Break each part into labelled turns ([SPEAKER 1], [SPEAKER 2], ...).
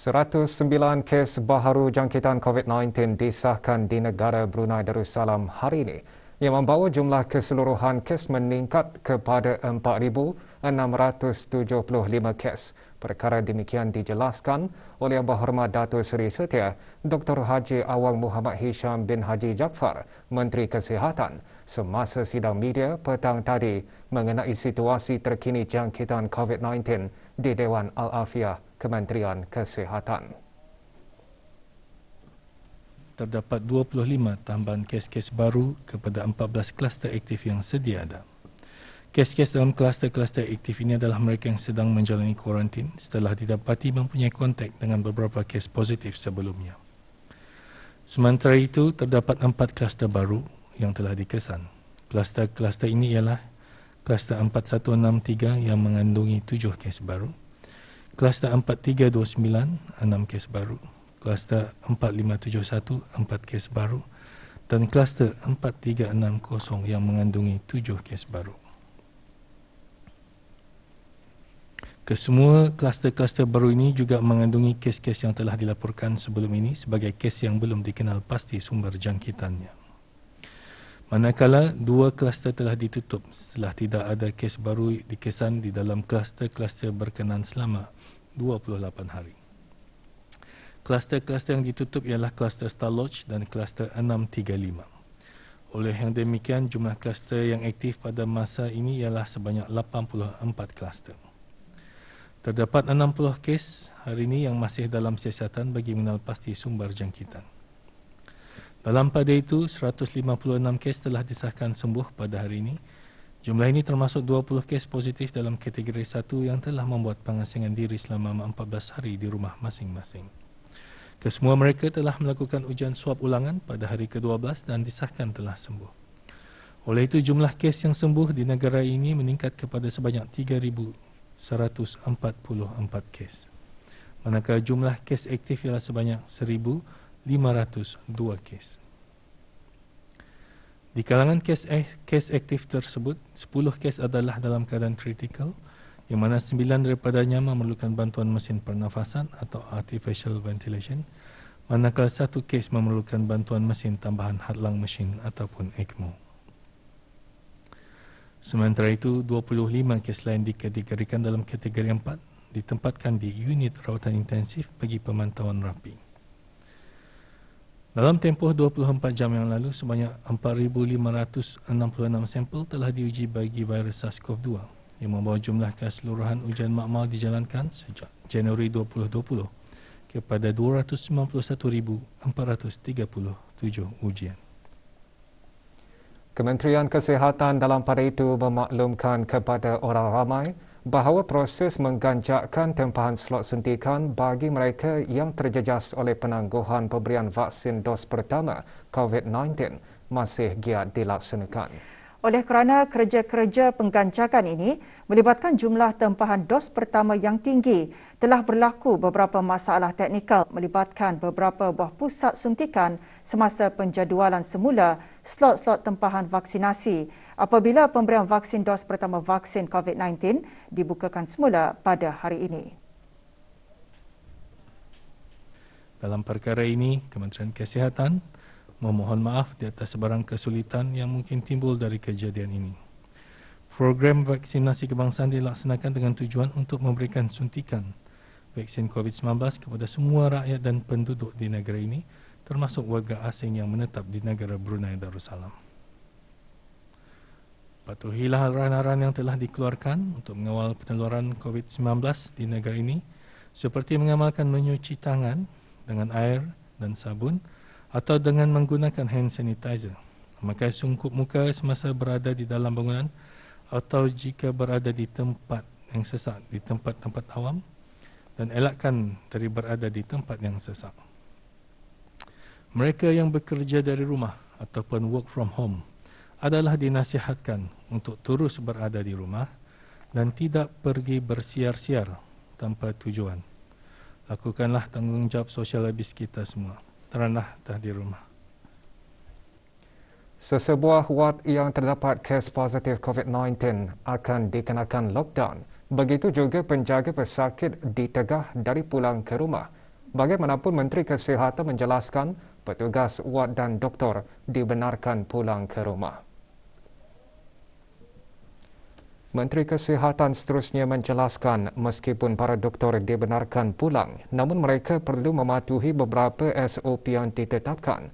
[SPEAKER 1] 109 kes baharu jangkitan COVID-19 disahkan di negara Brunei Darussalam hari ini yang membawa jumlah keseluruhan kes meningkat kepada 4,675 kes. Perkara demikian dijelaskan oleh Yang Berhormat Datuk Seri Setia Dr. Haji Awang Muhammad Hisham bin Haji Jaafar, Menteri Kesihatan, semasa sidang media petang tadi mengenai situasi terkini jangkitan COVID-19 di Dewan Al-Afiah Kementerian Kesihatan.
[SPEAKER 2] Terdapat 25 tambahan kes-kes baru kepada 14 kluster aktif yang sedia ada. Kes-kes dalam kluster-kluster aktif ini adalah mereka yang sedang menjalani kuarantin setelah didapati mempunyai kontak dengan beberapa kes positif sebelumnya. Sementara itu, terdapat 4 kluster baru yang telah dikesan. Kluster-kluster ini ialah kluster 4163 yang mengandungi 7 kes baru, kluster 4329, 6 kes baru, kluster 4571, 4 kes baru, dan kluster 4360 yang mengandungi 7 kes baru. Kesemua kluster-kluster baru ini juga mengandungi kes-kes yang telah dilaporkan sebelum ini sebagai kes yang belum dikenal pasti sumber jangkitannya. Manakala 2 kluster telah ditutup setelah tidak ada kes baru dikesan di dalam kluster-kluster berkenan selama 28 hari. Kluster-kluster yang ditutup ialah kluster Star Lodge dan kluster 635. Oleh yang demikian, jumlah kluster yang aktif pada masa ini ialah sebanyak 84 kluster. Terdapat 60 kes hari ini yang masih dalam siasatan bagi mengenal pasti sumber jangkitan. Dalam pada itu, 156 kes telah disahkan sembuh pada hari ini. Jumlah ini termasuk 20 kes positif dalam kategori 1 yang telah membuat pengasingan diri selama 14 hari di rumah masing-masing. Kesemua mereka telah melakukan ujian swab ulangan pada hari ke-12 dan disahkan telah sembuh. Oleh itu, jumlah kes yang sembuh di negara ini meningkat kepada sebanyak 3,144 kes. Manakala jumlah kes aktif ialah sebanyak 1,502 kes. Di kalangan kes aktif tersebut, 10 kes adalah dalam keadaan kritikal, yang mana 9 daripadanya memerlukan bantuan mesin pernafasan atau artificial ventilation, manakala 1 kes memerlukan bantuan mesin tambahan hadlang mesin ataupun ECMO. Sementara itu, 25 kes lain dikategorikan dalam kategori 4, ditempatkan di unit rawatan intensif bagi pemantauan rapi. Dalam tempoh 24 jam yang lalu, sebanyak 4,566 sampel telah diuji bagi virus SARS-CoV-2 yang membawa jumlah keseluruhan ujian makmal dijalankan sejak Januari 2020 kepada 291,437 ujian.
[SPEAKER 1] Kementerian Kesihatan dalam pada itu memaklumkan kepada orang ramai bahawa proses mengganjakkan tempahan slot suntikan bagi mereka yang terjejas oleh penangguhan pemberian vaksin dos pertama COVID-19 masih giat dilaksanakan.
[SPEAKER 3] Oleh kerana kerja-kerja pengganjakan ini melibatkan jumlah tempahan dos pertama yang tinggi, telah berlaku beberapa masalah teknikal melibatkan beberapa buah pusat suntikan semasa penjadualan semula slot-slot tempahan vaksinasi apabila pemberian vaksin dos pertama vaksin COVID-19 dibukakan semula pada hari ini.
[SPEAKER 2] Dalam perkara ini, Kementerian Kesihatan memohon maaf di atas sebarang kesulitan yang mungkin timbul dari kejadian ini. Program vaksinasi kebangsaan dilaksanakan dengan tujuan untuk memberikan suntikan vaksin COVID-19 kepada semua rakyat dan penduduk di negara ini, termasuk warga asing yang menetap di negara Brunei Darussalam. Patuhilah arahan-arahan yang telah dikeluarkan untuk mengawal penularan COVID-19 di negara ini, seperti mengamalkan mencuci tangan dengan air dan sabun atau dengan menggunakan hand sanitizer, memakai sungkup muka semasa berada di dalam bangunan atau jika berada di tempat yang sesak di tempat-tempat awam, dan elakkan dari berada di tempat yang sesak. Mereka yang bekerja dari rumah ataupun work from home adalah dinasihatkan untuk terus berada di rumah dan tidak pergi bersiar-siar tanpa tujuan. Lakukanlah tanggungjawab sosial habis kita semua. Teranlah di rumah.
[SPEAKER 1] Sesebuah ward yang terdapat kes positif COVID-19 akan dikenakan lockdown. Begitu juga penjaga pesakit ditegah dari pulang ke rumah. Bagaimanapun, Menteri Kesihatan menjelaskan petugas wad dan doktor dibenarkan pulang ke rumah. Menteri Kesihatan seterusnya menjelaskan meskipun para doktor dibenarkan pulang, namun mereka perlu mematuhi beberapa SOP yang ditetapkan.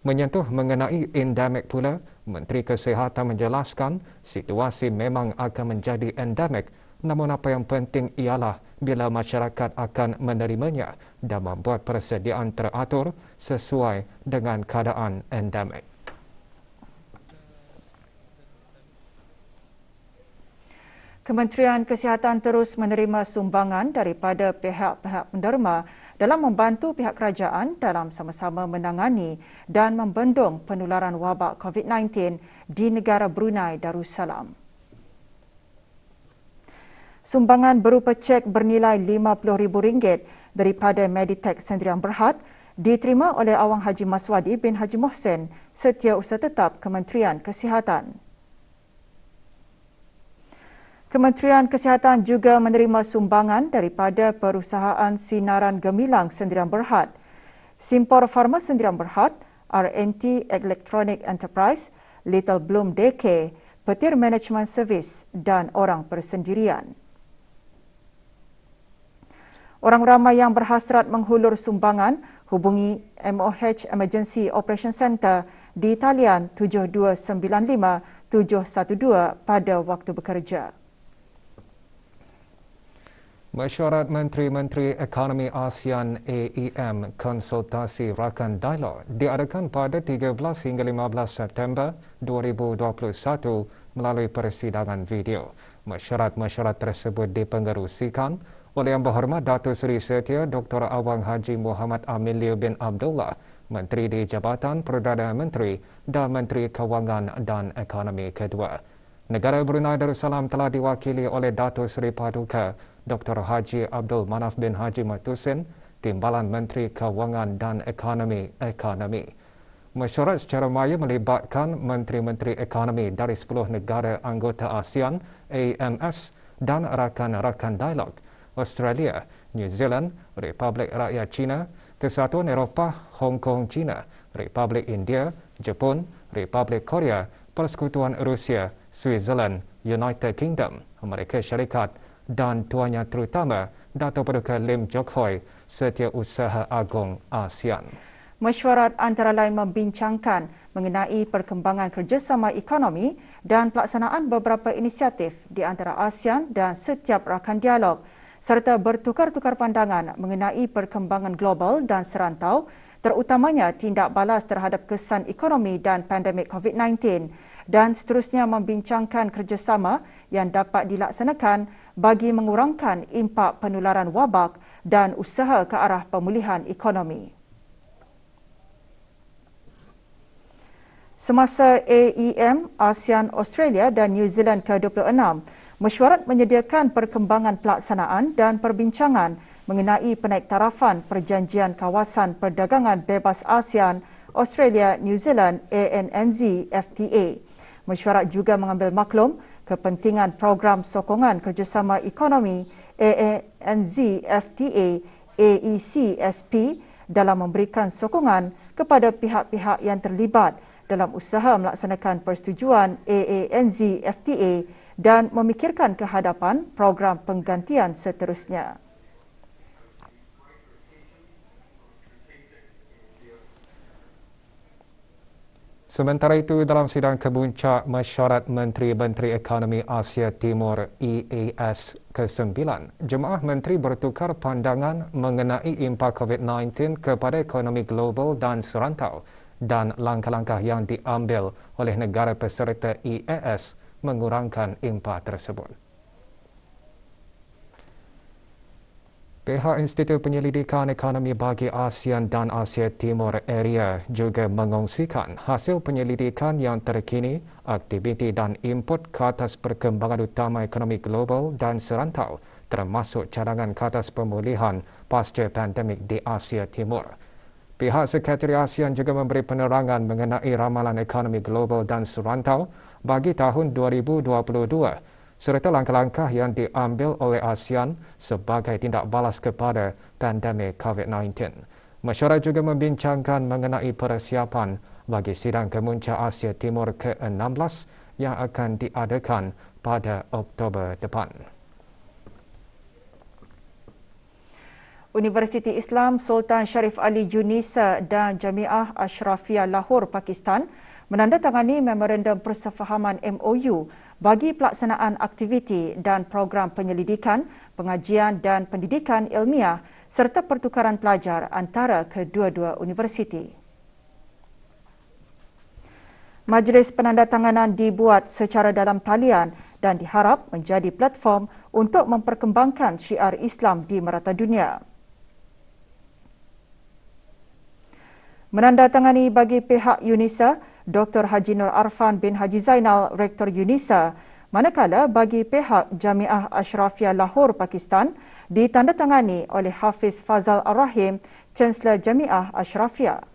[SPEAKER 1] Menyentuh mengenai endemik pula, Menteri Kesihatan menjelaskan situasi memang akan menjadi endemik, namun apa yang penting ialah bila masyarakat akan menerimanya dan membuat persediaan teratur sesuai dengan keadaan endemik.
[SPEAKER 3] Kementerian Kesihatan terus menerima sumbangan daripada pihak-pihak penderma dalam membantu pihak kerajaan dalam sama-sama menangani dan membendung penularan wabak COVID-19 di negara Brunei Darussalam. Sumbangan berupa cek bernilai RM50,000 daripada Meditech Sendirian Berhad diterima oleh Awang Haji Maswadi bin Haji Mohsen, Setiausaha Tetap Kementerian Kesihatan. Kementerian Kesihatan juga menerima sumbangan daripada Perusahaan Sinaran Gemilang Sendirian Berhad, Simpor Pharma Sendirian Berhad, RNT Electronic Enterprise, Little Bloom Daycare, Petir Management Service dan Orang Persendirian. Orang ramai yang berhasrat menghulur sumbangan hubungi MOH Emergency Operation Center di talian 7295 712 pada waktu bekerja.
[SPEAKER 1] Mesyuarat Menteri-Menteri Ekonomi ASEAN AEM konsultasi rakan dialog diadakan pada 13 hingga 15 September 2021 melalui persidangan video. Mesyuarat tersebut dipengerusikan oleh Yang Berhormat Datuk Seri Setia Dr. Awang Haji Muhammad Amirli bin Abdullah, Menteri di Jabatan Perdana Menteri dan Menteri Kewangan dan Ekonomi kedua. Negara Brunei Darussalam telah diwakili oleh Datuk Seri Paduka Dr. Haji Abdul Manaf bin Haji Matusin, Timbalan Menteri Kewangan dan Ekonomi. Mesyuarat secara maya melibatkan Menteri-Menteri Ekonomi dari 10 negara anggota ASEAN, AMS dan rakan-rakan dialog Australia, New Zealand, Republik Rakyat China, Kesatuan Eropah, Hong Kong, China, Republik India, Jepun, Republik Korea, Persekutuan Rusia, Switzerland, United Kingdom, Amerika Syarikat dan tuannya terutama Datuk Paduka Lim Jock Hoi, Setiausaha Agong ASEAN.
[SPEAKER 3] Mesyuarat antara lain membincangkan mengenai perkembangan kerjasama ekonomi dan pelaksanaan beberapa inisiatif di antara ASEAN dan setiap rakan dialog, serta bertukar-tukar pandangan mengenai perkembangan global dan serantau, terutamanya tindak balas terhadap kesan ekonomi dan pandemik COVID-19, dan seterusnya membincangkan kerjasama yang dapat dilaksanakan bagi mengurangkan impak penularan wabak dan usaha ke arah pemulihan ekonomi. Semasa AEM, ASEAN, Australia dan New Zealand ke-26, mesyuarat menyediakan perkembangan pelaksanaan dan perbincangan mengenai penaiktarafan Perjanjian Kawasan Perdagangan Bebas ASEAN, Australia, New Zealand, ANZ, FTA. Mesyuarat juga mengambil maklum kepentingan program sokongan kerjasama ekonomi ANZ, FTA, AECSP dalam memberikan sokongan kepada pihak-pihak yang terlibat dalam usaha melaksanakan persetujuan ANZ, FTA dan memikirkan ke hadapan program penggantian seterusnya.
[SPEAKER 1] Sementara itu, dalam sidang kemuncak Mesyuarat Menteri-Menteri Ekonomi Asia Timur EAS ke-9, jemaah menteri bertukar pandangan mengenai impak COVID-19 kepada ekonomi global dan serantau dan langkah-langkah yang diambil oleh negara peserta EAS mengurangkan impak tersebut. Pihak Institut Penyelidikan Ekonomi bagi ASEAN dan Asia Timur Area juga mengongsikan hasil penyelidikan yang terkini, aktiviti dan input ke atas perkembangan utama ekonomi global dan serantau, termasuk cadangan ke atas pemulihan pasca pandemik di Asia Timur. Pihak Sekretari ASEAN juga memberi penerangan mengenai ramalan ekonomi global dan serantau bagi tahun 2022 serta langkah-langkah yang diambil oleh ASEAN sebagai tindak balas kepada pandemik COVID-19. Mesyuarat juga membincangkan mengenai persiapan bagi sidang Kemuncak Asia Timur ke-16 yang akan diadakan pada Oktober depan.
[SPEAKER 3] Universiti Islam Sultan Sharif Ali Yunisa dan Jamiah Ashrafiyah Lahore, Pakistan menandatangani memorandum persefahaman MOU bagi pelaksanaan aktiviti dan program penyelidikan, pengajian dan pendidikan ilmiah serta pertukaran pelajar antara kedua-dua universiti. Majlis penandatanganan dibuat secara dalam talian dan diharap menjadi platform untuk memperkembangkan syiar Islam di merata dunia. Menandatangani bagi pihak Yunisa, Dr. Haji Nur Arfan bin Haji Zainal, Rektor Yunisa, manakala bagi pihak Jamiah Ashrafiyah Lahore, Pakistan, ditandatangani oleh Hafiz Fazal Ar-Rahim, Chancellor Jamiah Ashrafiyah.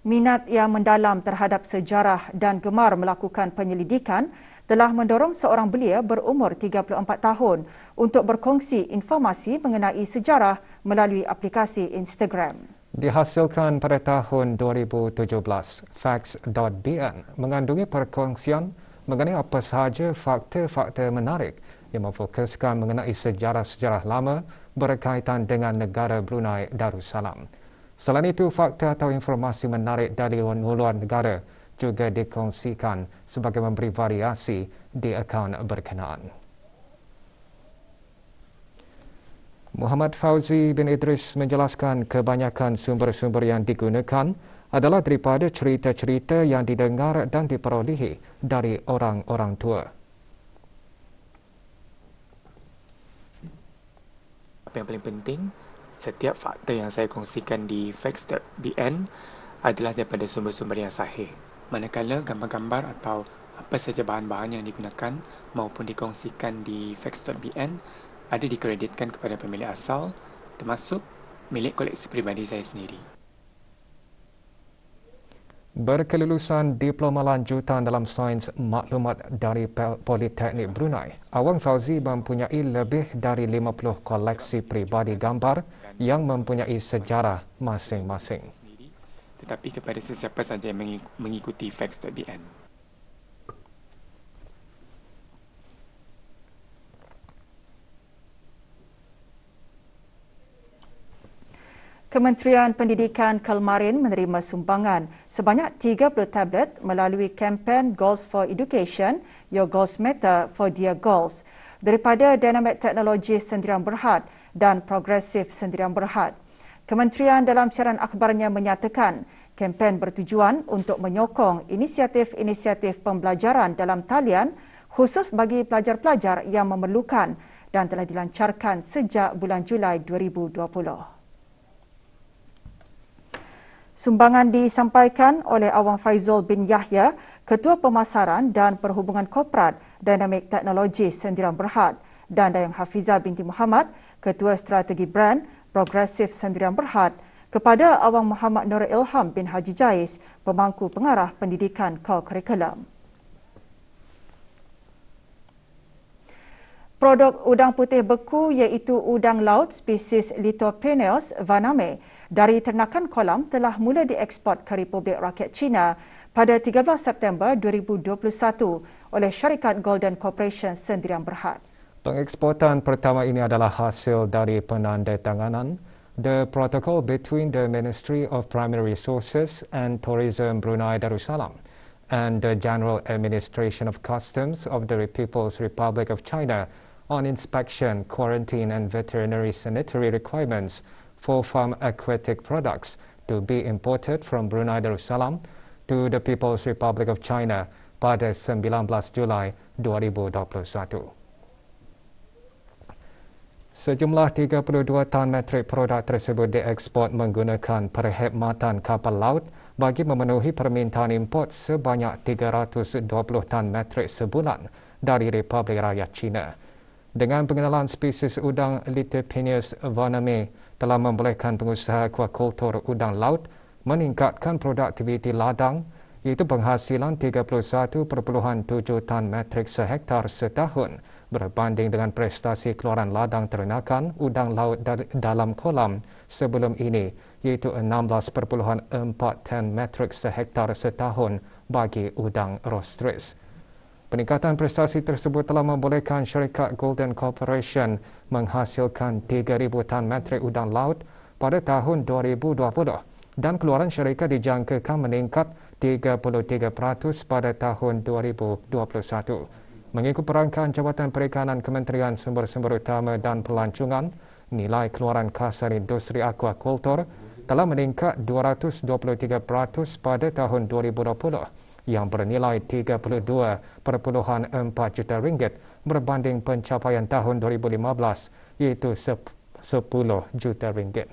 [SPEAKER 3] Minat yang mendalam terhadap sejarah dan gemar melakukan penyelidikan telah mendorong seorang belia berumur 34 tahun untuk berkongsi informasi mengenai sejarah melalui aplikasi Instagram.
[SPEAKER 1] Dihasilkan pada tahun 2017, Facts.bn mengandungi perkongsian mengenai apa sahaja fakta-fakta menarik yang memfokuskan mengenai sejarah-sejarah lama berkaitan dengan negara Brunei Darussalam. Selain itu, fakta atau informasi menarik dari luar negara juga dikongsikan sebagai memberi variasi di akaun berkenaan. Muhammad Fauzi bin Idris menjelaskan kebanyakan sumber-sumber yang digunakan adalah daripada cerita-cerita yang didengar dan diperolehi dari orang-orang tua.
[SPEAKER 4] Apa yang paling penting, setiap fakta yang saya kongsikan di facts.bn adalah daripada sumber-sumber yang sahih. Manakala gambar-gambar atau apa sahaja bahan-bahan yang digunakan maupun dikongsikan di facts.bn ada dikreditkan kepada pemilik asal, termasuk milik koleksi peribadi saya sendiri.
[SPEAKER 1] Berkelulusan Diploma Lanjutan dalam Sains Maklumat dari Politeknik Brunei, Awang Fauzi mempunyai lebih dari 50 koleksi peribadi gambar yang mempunyai sejarah masing-masing.
[SPEAKER 4] Tetapi kepada sesiapa sahaja yang mengikuti facts.bn.
[SPEAKER 3] Kementerian Pendidikan Kelmarin menerima sumbangan sebanyak 30 tablet melalui kempen Goals for Education, Your Goals Matter for Their Goals daripada Dynamic Technologies Sendirian Berhad dan Progresif Sendirian Berhad. Kementerian dalam siaran akhbarnya menyatakan kempen bertujuan untuk menyokong inisiatif-inisiatif pembelajaran dalam talian khusus bagi pelajar-pelajar yang memerlukan dan telah dilancarkan sejak bulan Julai 2020. Sumbangan disampaikan oleh Awang Faizul bin Yahya, Ketua Pemasaran dan Perhubungan Korporat Dynamic Technologies Sendirian Berhad, dan Dayang Hafizah binti Muhammad, Ketua Strategi Brand Progresif Sendirian Berhad, kepada Awang Muhammad Nur Ilham bin Haji Jais, Pemangku Pengarah Pendidikan Co-Kurikulum. Produk udang putih beku iaitu udang laut spesies Lithopeneus vaname dari ternakan kolam telah mula dieksport ke Republik Rakyat China pada 13 September 2021 oleh syarikat Golden Corporation Sendirian Berhad.
[SPEAKER 1] Pengeksportan pertama ini adalah hasil dari penandatanganan the protocol between the Ministry of Primary Resources and Tourism Brunei Darussalam and the General Administration of Customs of the People's Republic of China on inspection, quarantine and veterinary sanitary requirements for farm aquatic products to be imported from Brunei Darussalam to the People's Republic of China pada 19 Julai 2021. Sejumlah 32 tan metrik produk tersebut dieksport menggunakan perkhidmatan kapal laut bagi memenuhi permintaan import sebanyak 320 tan metrik sebulan dari Republik Rakyat China. Dengan pengenalan spesies udang Lithopeneus vaname telah membolehkan pengusaha akuakultur udang laut meningkatkan produktiviti ladang iaitu penghasilan 31.7 tan metrik sehektar setahun berbanding dengan prestasi keluaran ladang ternakan udang laut dalam kolam sebelum ini iaitu 16.4 tan metrik sehektar setahun bagi udang rostris. Peningkatan prestasi tersebut telah membolehkan syarikat Golden Corporation menghasilkan 3,000 tan metrik udang laut pada tahun 2020 dan keluaran syarikat dijangkakan meningkat 33% pada tahun 2021. Mengikut perangkaan Jabatan Perikanan Kementerian Sumber-Sumber Utama dan Pelancongan, nilai keluaran kasar industri akuakultur telah meningkat 223% pada tahun 2020 yang bernilai 32.4 juta ringgit berbanding pencapaian tahun 2015 iaitu 10 juta ringgit.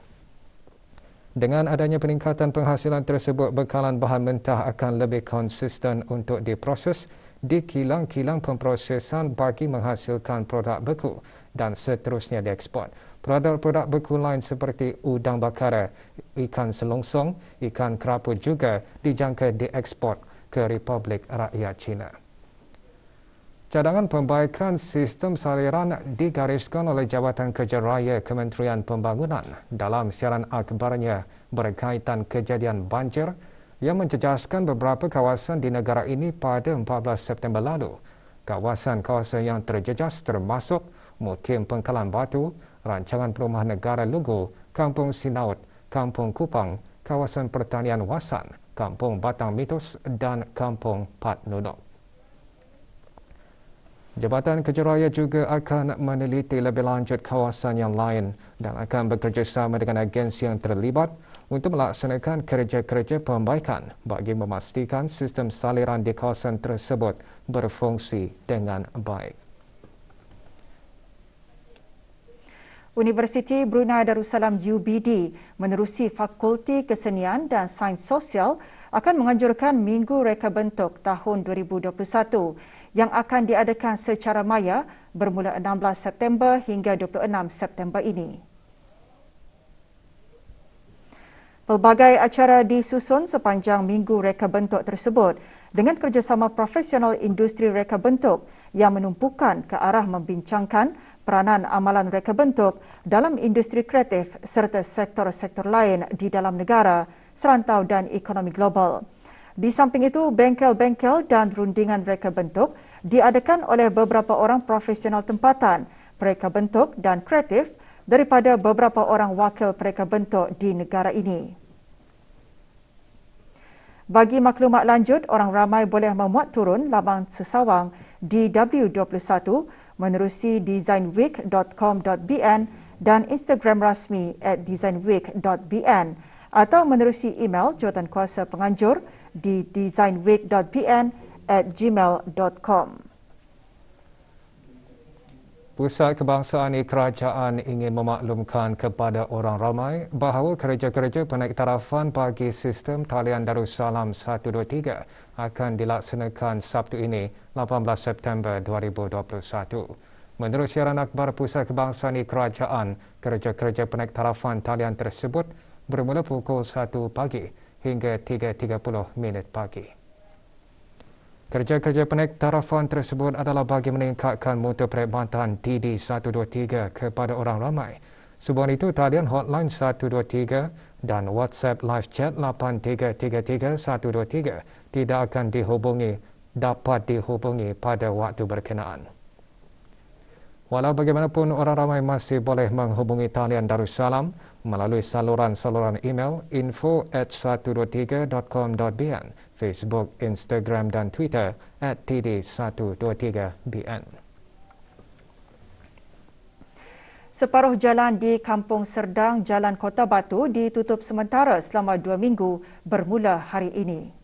[SPEAKER 1] Dengan adanya peningkatan penghasilan tersebut, bekalan bahan mentah akan lebih konsisten untuk diproses di kilang-kilang pemprosesan bagi menghasilkan produk beku dan seterusnya diekspor. Produk-produk beku lain seperti udang bakar, ikan selongsong, ikan kerapu juga dijangka diekspor ke Republik Rakyat China. Cadangan pembaikan sistem saliran digariskan oleh Jabatan Kerja Raya Kementerian Pembangunan dalam siaran akhbarnya berkaitan kejadian banjir yang menjejaskan beberapa kawasan di negara ini pada 14 September lalu. Kawasan-kawasan yang terjejas termasuk Mukim Pengkalan Batu, Rancangan Perumahan Negara Lugu, Kampung Sinaut, Kampung Kupang, Kawasan Pertanian Wasan, Kampung Batang Mitos dan Kampung Pat Nunuk. Jabatan Kerja Raya juga akan meneliti lebih lanjut kawasan yang lain dan akan bekerjasama dengan agensi yang terlibat untuk melaksanakan kerja-kerja pembaikan bagi memastikan sistem saliran di kawasan tersebut berfungsi dengan baik.
[SPEAKER 3] Universiti Brunei Darussalam UBD menerusi Fakulti Kesenian dan Sains Sosial akan menganjurkan Minggu Reka Bentuk tahun 2021 yang akan diadakan secara maya bermula 16 September hingga 26 September ini. Pelbagai acara disusun sepanjang Minggu Reka Bentuk tersebut dengan kerjasama profesional industri reka bentuk yang menumpukan ke arah membincangkan peranan amalan reka bentuk dalam industri kreatif serta sektor-sektor lain di dalam negara, serantau dan ekonomi global. Di samping itu, bengkel-bengkel dan rundingan reka bentuk diadakan oleh beberapa orang profesional tempatan, pereka bentuk dan kreatif daripada beberapa orang wakil pereka bentuk di negara ini. Bagi maklumat lanjut, orang ramai boleh memuat turun laman sesawang di W21 menerusi designweek.com.bn dan Instagram rasmi @designweek.bn atau menerusi email jawatankuasa penganjur di designweek.bn@gmail.com.
[SPEAKER 1] Pusat Kebangsaan Kerajaan ingin memaklumkan kepada orang ramai bahawa kerja-kerja penektarafan bagi sistem talian Darussalam 123 akan dilaksanakan Sabtu ini, 18 September 2021. Menurut siaran akhbar Pusat Kebangsaan Kerajaan, kerja-kerja penektarafan talian tersebut bermula pukul 1 pagi hingga 3.30 pagi. Kerja-kerja penektarafan tersebut adalah bagi meningkatkan mutu perkhidmatan DD123 kepada orang ramai. Sebab itu, talian hotline 123 dan WhatsApp live chat 8333-123 tidak akan dapat dihubungi pada waktu berkenaan. Walau bagaimanapun, orang ramai masih boleh menghubungi talian Darussalam melalui saluran-saluran email info@123.com.bn, Facebook, Instagram dan Twitter @td123bn.
[SPEAKER 3] Separuh jalan di Kampung Serdang, Jalan Kota Batu ditutup sementara selama 2 minggu bermula hari ini.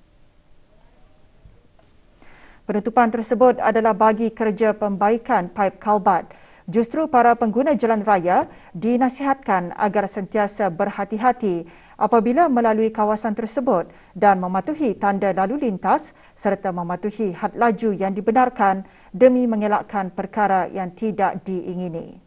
[SPEAKER 3] Penutupan tersebut adalah bagi kerja pembaikan paip kalbat. Justru para pengguna jalan raya dinasihatkan agar sentiasa berhati-hati apabila melalui kawasan tersebut dan mematuhi tanda lalu lintas serta mematuhi had laju yang dibenarkan demi mengelakkan perkara yang tidak diingini.